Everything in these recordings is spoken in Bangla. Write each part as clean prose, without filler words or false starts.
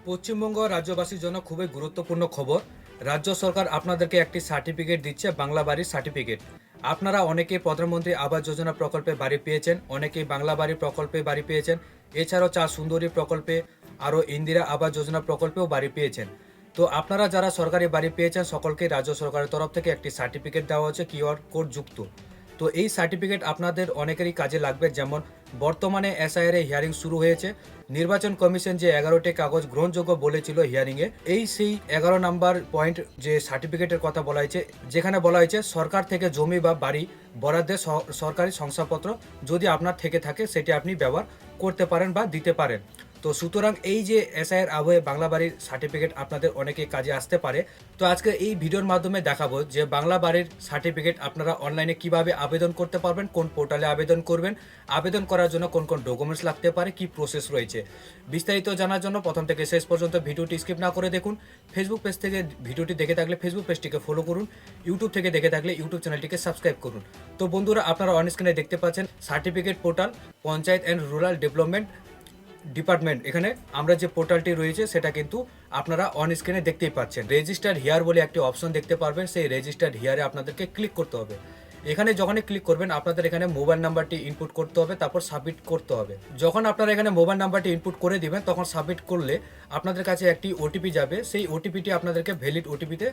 পশ্চিমবঙ্গ রাজ্যবাসীর জন্য খুবই গুরুত্বপূর্ণ খবর। রাজ্য সরকার আপনাদেরকে একটি সার্টিফিকেট দিচ্ছে, বাংলা বাড়ির সার্টিফিকেট। আপনারা অনেকেই প্রধানমন্ত্রী আবাস যোজনা প্রকল্পে বাড়ি পেয়েছেন, অনেকেই বাংলা বাড়ি প্রকল্পে বাড়ি পেয়েছেন, এছাড়াও চা সুন্দরী প্রকল্পে, আরও ইন্দিরা আবাস যোজনা প্রকল্পেও বাড়ি পেয়েছেন। তো আপনারা যারা সরকারি বাড়ি পেয়েছেন সকলকে রাজ্য সরকারের তরফ থেকে একটি সার্টিফিকেট দেওয়া হচ্ছে কিউআর কোড যুক্ত। তো এই সার্টিফিকেট আপনাদের অনেকেরই কাজে লাগবে। যেমন বর্তমানে এসআইআর এ হিয়ারিং শুরু হয়েছে। নির্বাচন কমিশন যে 11টি কাগজ গ্রহণযোগ্য বলেছিল হিয়ারিংয়ে, সেই 11 নাম্বার পয়েন্ট যে সার্টিফিকেটের কথা বলা হয়েছে, যেখানে বলা হয়েছে সরকার থেকে জমি বা বাড়ি বরাদ্দের সরকারি শংসাপত্র যদি আপনার থেকে থাকে সেটি আপনি ব্যবহার করতে পারেন বা দিতে পারেন। তো সুতরাং এই যে এসআইআর আবহে বাংলা বাড়ির সার্টিফিকেট আপনাদের অনেকে কাজে আসতে পারে। তো আজকে এই ভিডিওর মাধ্যমে দেখাবো যে বাংলা বাড়ির সার্টিফিকেট আপনারা অনলাইনে কিভাবে আবেদন করতে পারবেন, কোন পোর্টালে আবেদন করবেন, আবেদন করার জন্য কোন কোন ডকুমেন্টস লাগতে পারে, কি প্রসেস রয়েছে। বিস্তারিত জানার জন্য প্রথম থেকে শেষ পর্যন্ত ভিডিওটি স্কিপ না করে দেখুন। ফেসবুক পেজ থেকে ভিডিওটি দেখে থাকলে ফেসবুক পেজটিকে ফলো করুন, ইউটিউব থেকে দেখে থাকলে ইউটিউব চ্যানেলটিকে সাবস্ক্রাইব করুন। তো বন্ধুরা, আপনারা অন স্ক্রিনে দেখতে পাচ্ছেন certificate portal, panchayat and rural development department. এখানে আমরা যে পোর্টালটি রয়েছে সেটা কিন্তু আপনারা অন স্ক্রিনে দেখতেই পাচ্ছেন। রেজিস্টার হিয়ার বলে একটি অপশন দেখতে পারবেন, সেই রেজিস্টার হিয়ারে আপনাদেরকে ক্লিক করতে হবে। এখানে যখনই ক্লিক করবেন আপনাদের এখানে মোবাইল নাম্বারটি ইনপুট করতে হবে, তারপর সাবমিট করতে হবে। যখন আপনারা এখানে মোবাইল নাম্বারটি ইনপুট করে দিবেন তখন সাবমিট করলে আপনাদের কাছে একটি ওটিপি যাবে। সেই ওটিপিটি আপনাদেরকে ভ্যালিড ওটিপিতে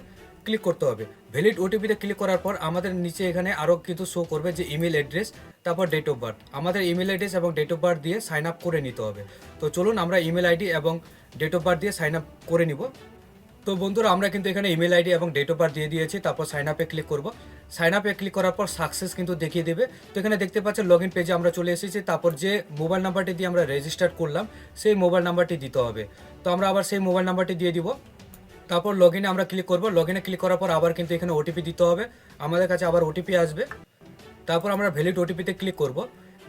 ক্লিক করতে হবে। ভ্যালিড ওটিপিতে ক্লিক করার পর আমাদের নিচে এখানে আরও কিন্তু শো করবে যে ইমেল অ্যাড্রেস, তারপর ডেট অফ বার্থ। আমাদের ইমেল অ্যাড্রেস এবং ডেট অফ বার্থ দিয়ে সাইন আপ করে নিতে হবে। তো চলুন আমরা ইমেল আইডি এবং ডেট অফ বার্থ দিয়ে সাইন আপ করে নিব। তো বন্ধুরা, আমরা কিন্তু এখানে ইমেল আইডি এবং ডেট অফ বার্থ দিয়ে দিয়েছি। তারপর সাইন আপে ক্লিক করব। সাইন আপে ক্লিক করার পর সাকসেস কিন্তু দেখিয়ে দেবে। তো এখানে দেখতে পাচ্ছেন লগ ইন পেজে আমরা চলে এসেছি। তারপর যে মোবাইল নাম্বারটি দিয়ে আমরা রেজিস্টার করলাম সেই মোবাইল নাম্বারটি দিতে হবে। তো আমরা আবার সেই মোবাইল নাম্বারটি দিয়ে দিব। তারপর লগ ইনে আমরা ক্লিক করব। লগ ইনে ক্লিক করার পর আবার কিন্তু এখানে ওটিপি দিতে হবে। আমাদের কাছে আবার ওটিপি আসবে। তারপর আমরা ভ্যালিড ওটিপিতে ক্লিক করব।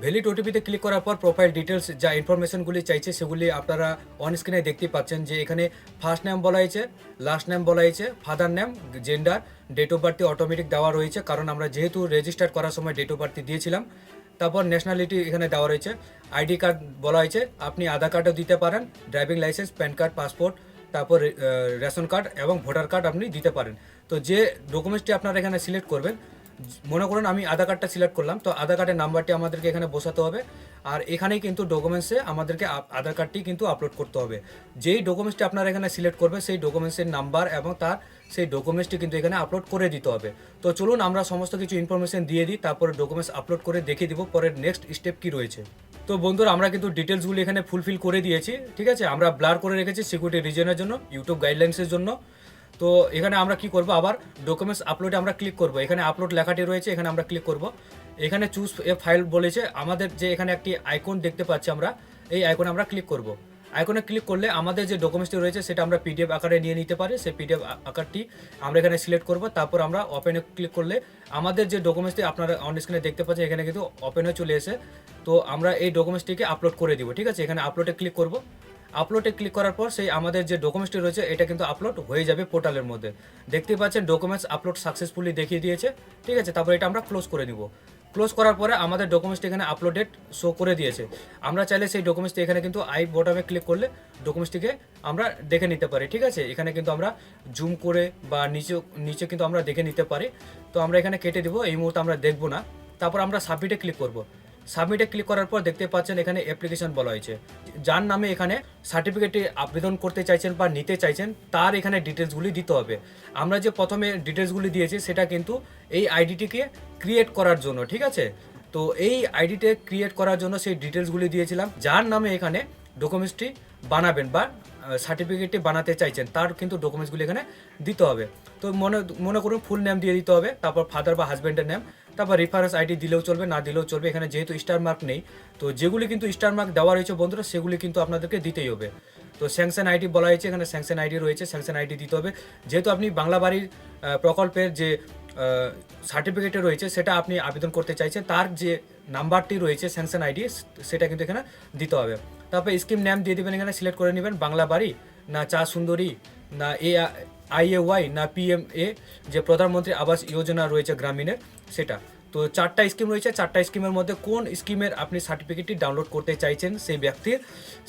ভ্যালিড ওটিপিতে ক্লিক করার পর প্রোফাইল ডিটেলস যা ইনফরমেশনগুলি চাইছে সেগুলি আপনারা অন স্ক্রিনে দেখতে পাচ্ছেন। যে এখানে ফার্স্ট নেম বলা হয়েছে, লাস্ট নেম বলা হয়েছে, father name, gender, date of birth automatic দেওয়া রয়েছে, কারণ আমরা যেহেতু রেজিস্টার করার সময় ডেট অফ বার্থ দিয়েছিলাম। তারপর ন্যাশনালিটি এখানে দেওয়া রয়েছে। আইডি কার্ড বলা হয়েছে, আপনি আধার কার্ডও দিতে পারেন, driving licence, pan card, passport, তারপর রেশন কার্ড এবং ভোটার কার্ড আপনি দিতে পারেন। তো যে ডকুমেন্টসটি আপনারা এখানে সিলেক্ট করবেন, মনে করুন আমি আধার কার্ডটা সিলেক্ট করলাম, তো আধার কার্ডের নাম্বারটি আমাদেরকে এখানে বসাতে হবে। আর এখানেই কিন্তু ডকুমেন্টসে আমাদেরকে আধার কার্ডটি কিন্তু আপলোড করতে হবে। যেই ডকুমেন্টসটি আপনারা এখানে সিলেক্ট করবেন সেই ডকুমেন্টসের নাম্বার এবং তার সেই ডকুমেন্টসটি কিন্তু এখানে আপলোড করে দিতে হবে। তো চলুন আমরা সমস্ত কিছু ইনফরমেশন দিয়ে দিই, তারপরে ডকুমেন্টস আপলোড করে দেখিয়ে দিব পরের নেক্সট স্টেপ কী রয়েছে। তো বন্ধুরা, আমরা কিন্তু ডিটেলসগুলি এখানে ফুলফিল করে দিয়েছি। ঠিক আছে, আমরা ব্লার করে রেখেছি সিকিউরিটি রিজনের জন্য, ইউটিউব গাইডলাইন্সের জন্য। তো এখানে আমরা কি করব, আবার ডকুমেন্টস আপলোডে আমরা ক্লিক করব। এখানে আপলোড লেখাটি রয়েছে, এখানে আমরা ক্লিক করব। এখানে চুজ এ ফাইল বলেছে আমাদের, যে এখানে একটি আইকন দেখতে পাচ্ছি আমরা, এই আইকনে আমরা ক্লিক করব। আইকনে ক্লিক করলে আমাদের যে ডকুমেন্টসটি রয়েছে সেটা আমরা পিডিএফ আকারে নিয়ে নিতে পারি। সেই পিডিএফ আকারটি আমরা এখানে সিলেক্ট করব। তারপর আমরা ওপেনে ক্লিক করলে আমাদের যে ডকুমেন্টসটি আপনারা অন স্ক্রিনে দেখতে পাচ্ছেন এখানে কিন্তু ওপেন হয়ে চলে এসে, তো আমরা এই ডকুমেন্টসটিকে আপলোড করে দিব। ঠিক আছে, এখানে আপলোডে ক্লিক করব। আপলোডে ক্লিক করার পর সেই আমাদের যে ডকুমেন্টসটি রয়েছে এটা কিন্তু আপলোড হয়ে যাবে পোর্টালের মধ্যে। দেখতে পাচ্ছেন ডকুমেন্টস আপলোড সাকসেসফুলি দেখিয়ে দিয়েছে। ঠিক আছে, তারপর এটা আমরা ক্লোজ করে নিব। ক্লোজ করার পরে আমাদের ডকুমেন্টসটি এখানে আপলোডেড শো করে দিয়েছে। আমরা চাইলে সেই ডকুমেন্টসটি এখানে কিন্তু আই বটমে ক্লিক করলে ডকুমেন্টসটিকে আমরা দেখে নিতে পারি। ঠিক আছে, এখানে কিন্তু আমরা জুম করে বা নিচে কিন্তু আমরা দেখে নিতে পারি। তো আমরা এখানে কেটে দিব, এই মুহূর্তে আমরা দেখব না। তারপর আমরা সাবমিটে ক্লিক করব। সাবমিটে ক্লিক করার পর দেখতে পাচ্ছেন এখানে অ্যাপ্লিকেশন বলা হয়েছে। যার নামে এখানে সার্টিফিকেটটি আবেদন করতে চাইছেন বা নিতে চাইছেন তার এখানে ডিটেলসগুলি দিতে হবে। আমরা যে প্রথমে ডিটেলসগুলি দিয়েছি সেটা কিন্তু এই আইডিটিকে ক্রিয়েট করার জন্য। ঠিক আছে, তো এই আইডিতে ক্রিয়েট করার জন্য সেই ডিটেলসগুলি দিয়েছিলাম। যার নামে এখানে ডকুমেন্টসটি বানাবেন বা সার্টিফিকেটটি বানাতে চাইছেন তার কিন্তু ডকুমেন্টসগুলি এখানে দিতে হবে। তো মনে করুন ফুল নেম দিয়ে দিতে হবে, তারপর ফাদার বা হাজব্যান্ডের নেম, তারপর রেফারেন্স আইডি দিলেও চলবে, না দিলেও চলবে। এখানে যেহেতু স্টার মার্ক নেই, তো যেগুলি কিন্তু স্টার মার্ক দেওয়া রয়েছে বন্ধুরা সেগুলি কিন্তু আপনাদেরকে দিতেই হবে। তো স্যাংশন আইডি বলা হয়েছে, এখানে স্যাংশন আইডি রয়েছে, স্যাংশন আইডি দিতে হবে। যেহেতু আপনি বাংলা বাড়ির প্রকল্পের যে সার্টিফিকেটে রয়েছে সেটা আপনি আবেদন করতে চাইছেন, তার যে নাম্বারটি রয়েছে স্যাংশন আইডি সেটা কিন্তু এখানে দিতে হবে। তারপর স্কিম নেম দিয়ে দেবেন, এখানে সিলেক্ট করে নেবেন বাংলা বাড়ি, না চা সুন্দরী, না আইএওয়াই, না পিএমএ যে প্রধানমন্ত্রী আবাস যোজনা রয়েছে গ্রামীণের সেটা। তো 4টা স্কিম রয়েছে, 4টা স্কিমের মধ্যে কোন স্কিমের আপনি সার্টিফিকেটটি ডাউনলোড করতে চাইছেন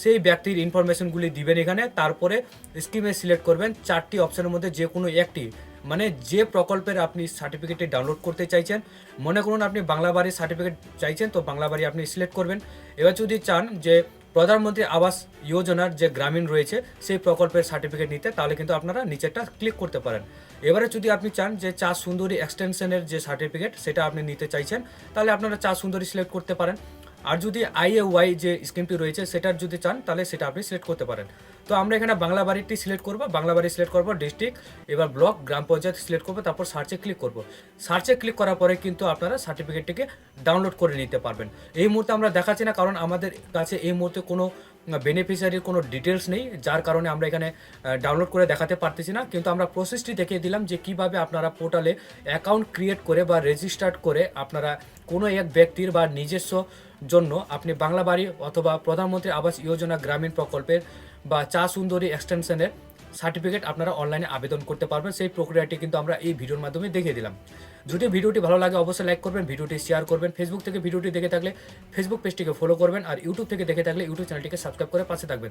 সেই ব্যক্তির ইনফরমেশনগুলি দিবেন এখানে। তারপরে স্কিমে সিলেক্ট করবেন 4টি অপশনের মধ্যে যে কোনো একটি, মানে যে প্রকল্পের আপনি সার্টিফিকেটটি ডাউনলোড করতে চাইছেন। মনে করুন আপনি বাংলা বাড়ির সার্টিফিকেট চাইছেন, তো বাংলা বাড়ি আপনি সিলেক্ট করবেন। এবার যদি চান যে প্রধানমন্ত্রী আবাস যোজনার যে গ্রামীণ রয়েছে সেই প্রকল্পের সার্টিফিকেট নিতে, তাহলে কিন্তু আপনারা নিচেরটা ক্লিক করতে পারেন। এবারে যদি আপনি চান যে চা সুন্দরী এক্সটেনশনের যে সার্টিফিকেট সেটা আপনি নিতে চাইছেন, তাহলে আপনারা চা সুন্দরী সিলেক্ট করতে পারেন। আর যদি আইএওয়াই যে স্কিমটি রয়েছে সেটার যদি চান তাহলে সেটা আপনি সিলেক্ট করতে পারেন। তো আমরা এখানে বাংলা বাড়িটি সিলেক্ট করবো, বাংলা বাড়ি সিলেক্ট করবো, ডিস্ট্রিক্ট, এবার ব্লক, গ্রাম পঞ্চায়েত সিলেক্ট করবো, তারপর সার্চে ক্লিক করবো। সার্চে ক্লিক করার পরে কিন্তু আপনারা সার্টিফিকেটটিকে ডাউনলোড করে নিতে পারবেন। এই মুহূর্তে আমরা দেখাচ্ছি না, কারণ আমাদের কাছে এই মুহূর্তে কোনো বেনিফিশিয়ারির কোনো ডিটেলস নেই, যার কারণে আমরা এখানে ডাউনলোড করে দেখাতে পারতেছি না। কিন্তু আমরা প্রসেসটি দেখিয়ে দিলাম যে কিভাবে আপনারা পোর্টালে অ্যাকাউন্ট ক্রিয়েট করে বা রেজিস্টার্ড করে আপনারা কোনো এক ব্যক্তির বা নিজস্ব জন্য আপনি বাংলা বাড়ি অথবা প্রধানমন্ত্রী আবাস যোজনা গ্রামীণ প্রকল্পের বা চা সুন্দরী এক্সটেনশনের সার্টিফিকেট আপনারা অনলাইনে আবেদন করতে পারবেন। সেই প্রক্রিয়াটি কিন্তু আমরা এই ভিডিওর মাধ্যমে দেখিয়ে দিলাম। যদি ভিডিওটি ভালো লাগে অবশ্যই লাইক করবেন, ভিডিওটি শেয়ার করবেন, ফেসবুক থেকে ভিডিওটি দেখে থাকলে ফেসবুক পেজটিকে ফলো করবেন, আর ইউটিউব থেকে দেখে থাকলে ইউটিউব চ্যানেলটিকে সাবস্ক্রাইব করে পাশে থাকবেন।